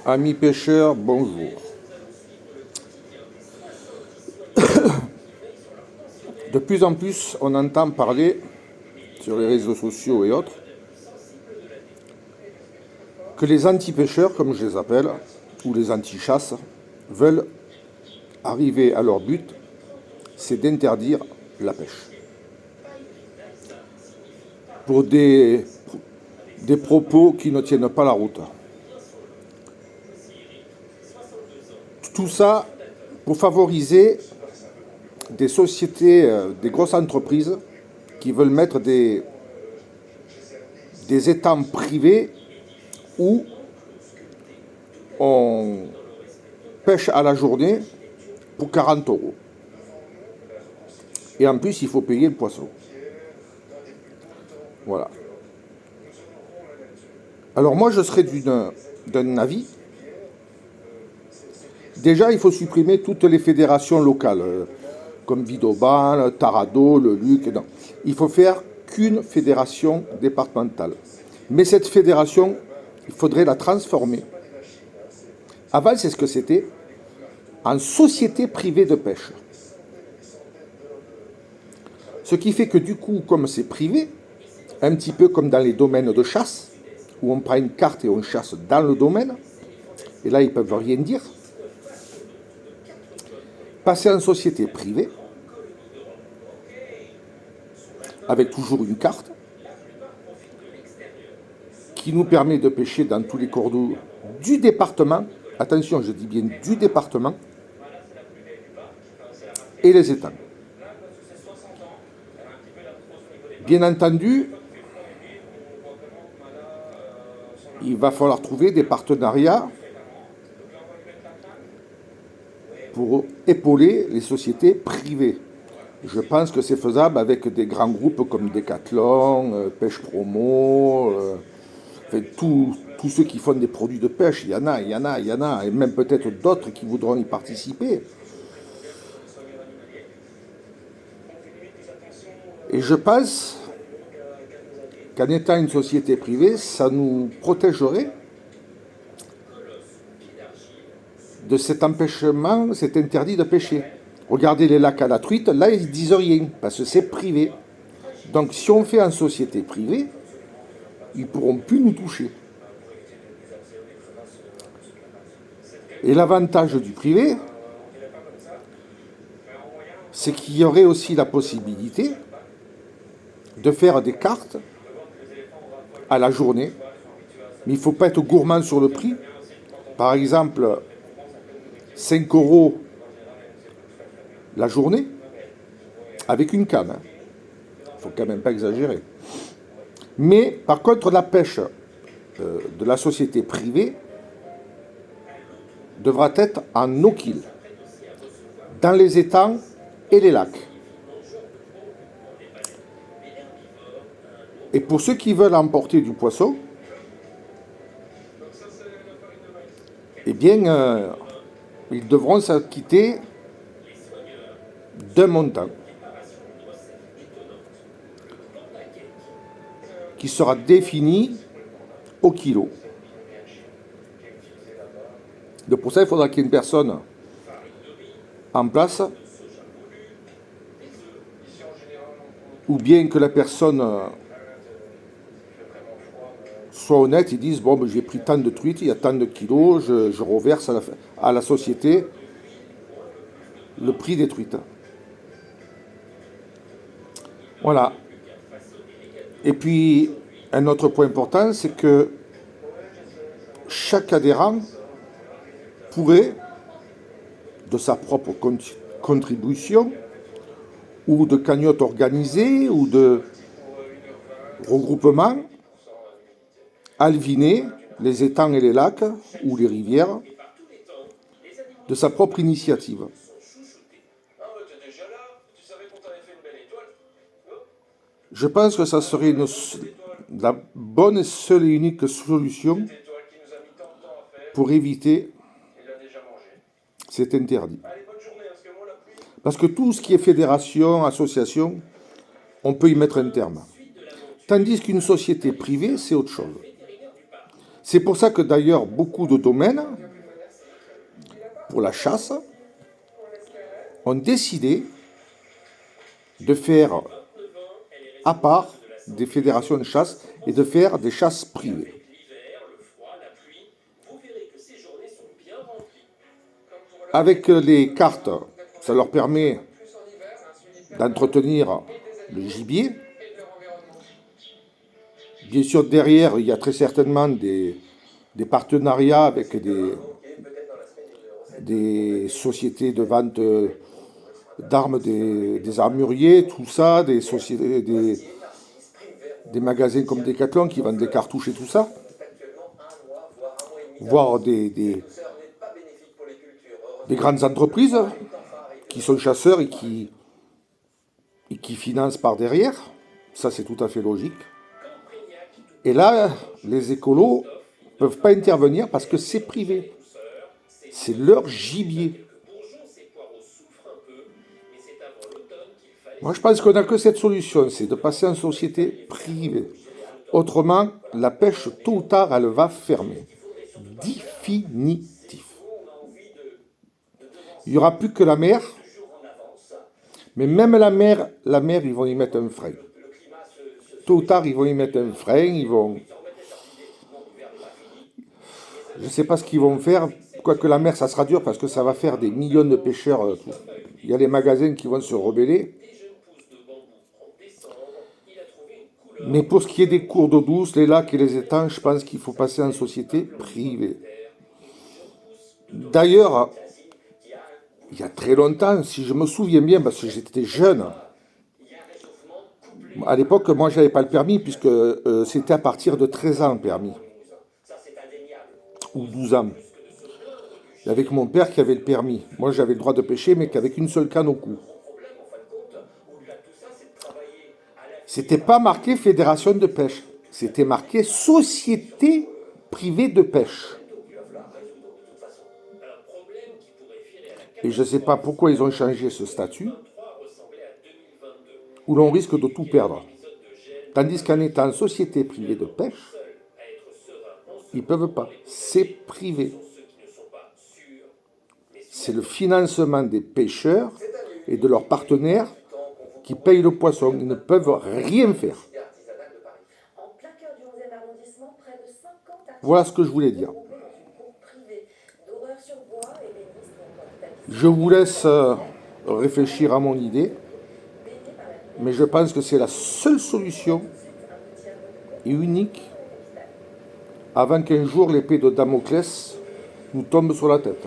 Amis pêcheurs, bonjour. De plus en plus, on entend parler sur les réseaux sociaux et autres que les anti-pêcheurs, comme je les appelle, ou les anti-chasses, veulent arriver à leur but, c'est d'interdire la pêche. Pour des propos qui ne tiennent pas la route. Tout ça pour favoriser des sociétés, des grosses entreprises qui veulent mettre des étangs privés où on pêche à la journée pour 40 euros. Et en plus, il faut payer le poisson. Voilà. Alors moi, je serais d'un avis. Déjà, il faut supprimer toutes les fédérations locales, comme Vidoban, Tarado, le Luc. Non. Il faut faire qu'une fédération départementale. Mais cette fédération, il faudrait la transformer. Avant, c'est ce que c'était, en société privée de pêche. Ce qui fait que du coup, comme c'est privé, un petit peu comme dans les domaines de chasse, où on prend une carte et on chasse dans le domaine, et là, ils ne peuvent rien dire. Passer en société privée, avec toujours une carte, qui nous permet de pêcher dans tous les cours d'eau du département, attention, je dis bien du département, et les étangs. Bien entendu, il va falloir trouver des partenariats pour épauler les sociétés privées. Je pense que c'est faisable avec des grands groupes comme Decathlon, Pêche Promo, tous ceux qui font des produits de pêche, il y en a, et même peut-être d'autres qui voudront y participer. Et je pense qu'en étant une société privée, ça nous protégerait de cet empêchement, cet interdit de pêcher. Regardez les lacs à la truite, là ils ne disent rien, parce que c'est privé. Donc si on fait en société privée, ils ne pourront plus nous toucher. Et l'avantage du privé, c'est qu'il y aurait aussi la possibilité de faire des cartes à la journée, mais il ne faut pas être gourmand sur le prix. Par exemple, 5 euros la journée, avec une canne. Il ne faut quand même pas exagérer. Mais par contre, la pêche de la société privée devra être en eau-kill, dans les étangs et les lacs. Et pour ceux qui veulent emporter du poisson, eh bien, ils devront s'acquitter d'un montant qui sera défini au kilo. Donc pour ça, il faudra qu'il y ait une personne en place, ou bien que la personne soit honnête, ils disent, bon, ben, j'ai pris tant de truites, il y a tant de kilos, je reverse à la société le prix des truites. Voilà. Et puis, un autre point important, c'est que chaque adhérent pourrait, de sa propre contribution, ou de cagnotte organisée, ou de regroupement, alviner les étangs et les lacs, ou les rivières, de sa propre initiative. Je pense que ça serait la bonne, seule et unique solution pour éviter cet interdit. Parce que tout ce qui est fédération, association, on peut y mettre un terme. Tandis qu'une société privée, c'est autre chose. C'est pour ça que d'ailleurs beaucoup de domaines, pour la chasse, ont décidé de faire à part des fédérations de chasse et de faire des chasses privées. Avec les cartes, ça leur permet d'entretenir le gibier. Bien sûr, derrière, il y a très certainement des partenariats avec des sociétés de vente d'armes, des armuriers, tout ça, des sociétés, des magasins comme Decathlon qui vendent des cartouches et tout ça, voire des grandes entreprises qui sont chasseurs et qui financent par derrière. Ça, c'est tout à fait logique. Et là, les écolos ne peuvent pas intervenir parce que c'est privé. C'est leur gibier. Moi, je pense qu'on n'a que cette solution, c'est de passer en société privée. Autrement, la pêche, tôt ou tard, elle va fermer. Définitif. Il n'y aura plus que la mer. Mais même la mer, ils vont y mettre un frein. Tôt ou tard, ils vont y mettre un frein, Je ne sais pas ce qu'ils vont faire. Quoique la mer, ça sera dur parce que ça va faire des millions de pêcheurs. Il y a les magasins qui vont se rebeller. Mais pour ce qui est des cours d'eau douce, les lacs et les étangs, je pense qu'il faut passer en société privée. D'ailleurs, il y a très longtemps, si je me souviens bien, parce que j'étais jeune, à l'époque, moi, je n'avais pas le permis, puisque c'était à partir de 13 ans le permis. Ou 12 ans. Il y avait que mon père qui avait le permis. Moi, j'avais le droit de pêcher, mais qu'avec une seule canne au cou. C'était pas marqué fédération de pêche. C'était marqué société privée de pêche. Et je ne sais pas pourquoi ils ont changé ce statut, où l'on risque de tout perdre. Tandis qu'en étant société privée de pêche, ils ne peuvent pas. C'est privé. C'est le financement des pêcheurs et de leurs partenaires qui payent le poisson. Ils ne peuvent rien faire. Voilà ce que je voulais dire. Je vous laisse réfléchir à mon idée, mais je pense que c'est la seule solution et unique avant qu'un jour l'épée de Damoclès nous tombe sur la tête.